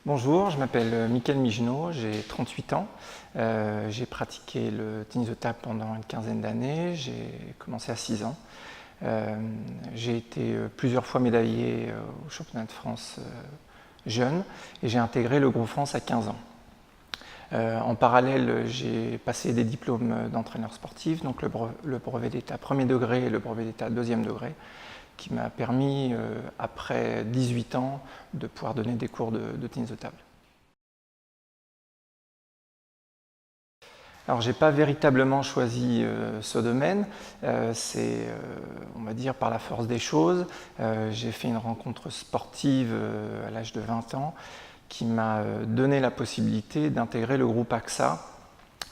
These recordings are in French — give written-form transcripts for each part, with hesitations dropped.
Bonjour, je m'appelle Mickaël Migenot, j'ai 38 ans. J'ai pratiqué le tennis de table pendant une quinzaine d'années, j'ai commencé à 6 ans. J'ai été plusieurs fois médaillé au championnat de France jeune et j'ai intégré le groupe France à 15 ans. En parallèle, j'ai passé des diplômes d'entraîneur sportif, donc le brevet d'état premier degré et le brevet d'état deuxième degré, qui m'a permis, après 18 ans, de pouvoir donner des cours de tennis de table. Alors, je n'ai pas véritablement choisi ce domaine, c'est, on va dire, par la force des choses. J'ai fait une rencontre sportive à l'âge de 20 ans qui m'a donné la possibilité d'intégrer le groupe AXA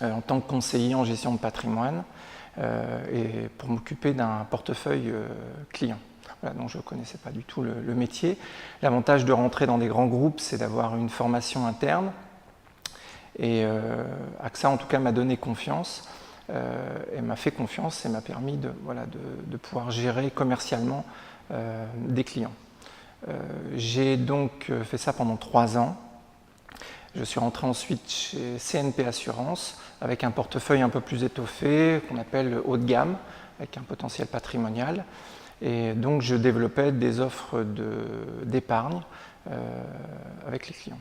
en tant que conseiller en gestion de patrimoine et pour m'occuper d'un portefeuille client. Voilà, donc je ne connaissais pas du tout le métier. L'avantage de rentrer dans des grands groupes, c'est d'avoir une formation interne. Et AXA, en tout cas, m'a donné confiance, et m'a fait confiance et m'a permis de pouvoir gérer commercialement des clients. J'ai donc fait ça pendant 3 ans. Je suis rentré ensuite chez CNP Assurance avec un portefeuille un peu plus étoffé, qu'on appelle haut de gamme, avec un potentiel patrimonial. Et donc je développais des offres d'épargne avec les clients.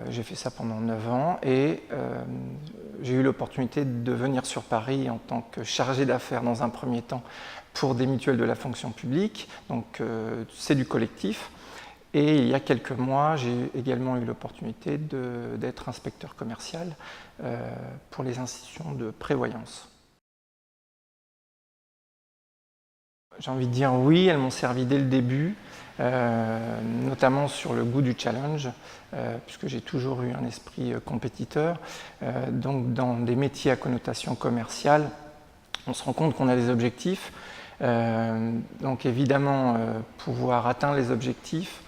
J'ai fait ça pendant 9 ans et j'ai eu l'opportunité de venir sur Paris en tant que chargé d'affaires dans un premier temps pour des mutuelles de la fonction publique, donc c'est du collectif. Et il y a quelques mois, j'ai également eu l'opportunité d'être inspecteur commercial pour les institutions de prévoyance. J'ai envie de dire oui, elles m'ont servi dès le début, notamment sur le goût du challenge, puisque j'ai toujours eu un esprit compétiteur. Donc dans des métiers à connotation commerciale, on se rend compte qu'on a des objectifs. Donc évidemment, pouvoir atteindre les objectifs,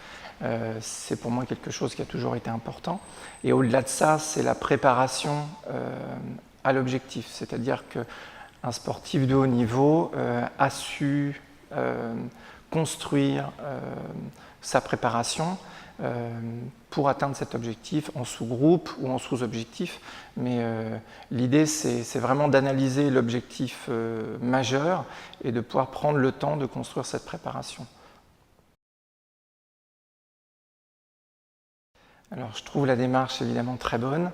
c'est pour moi quelque chose qui a toujours été important. Et au-delà de ça, c'est la préparation à l'objectif. C'est-à-dire qu'un sportif de haut niveau a su construire sa préparation pour atteindre cet objectif en sous-groupe ou en sous-objectif. Mais l'idée, c'est vraiment d'analyser l'objectif majeur et de pouvoir prendre le temps de construire cette préparation. Alors, je trouve la démarche évidemment très bonne,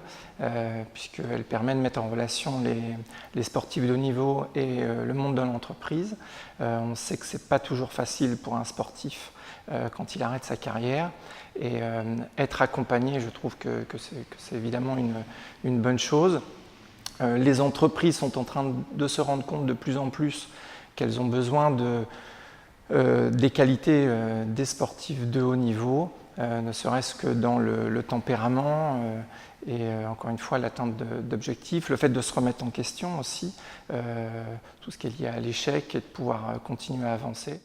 puisqu'elle permet de mettre en relation les sportifs de haut niveau et le monde de l'entreprise. On sait que ce n'est pas toujours facile pour un sportif quand il arrête sa carrière. Et être accompagné, je trouve que c'est évidemment une bonne chose. Les entreprises sont en train de se rendre compte de plus en plus qu'elles ont besoin des qualités des sportifs de haut niveau, ne serait-ce que dans le tempérament et encore une fois l'atteinte d'objectifs, le fait de se remettre en question aussi, tout ce qui est lié à l'échec et de pouvoir continuer à avancer.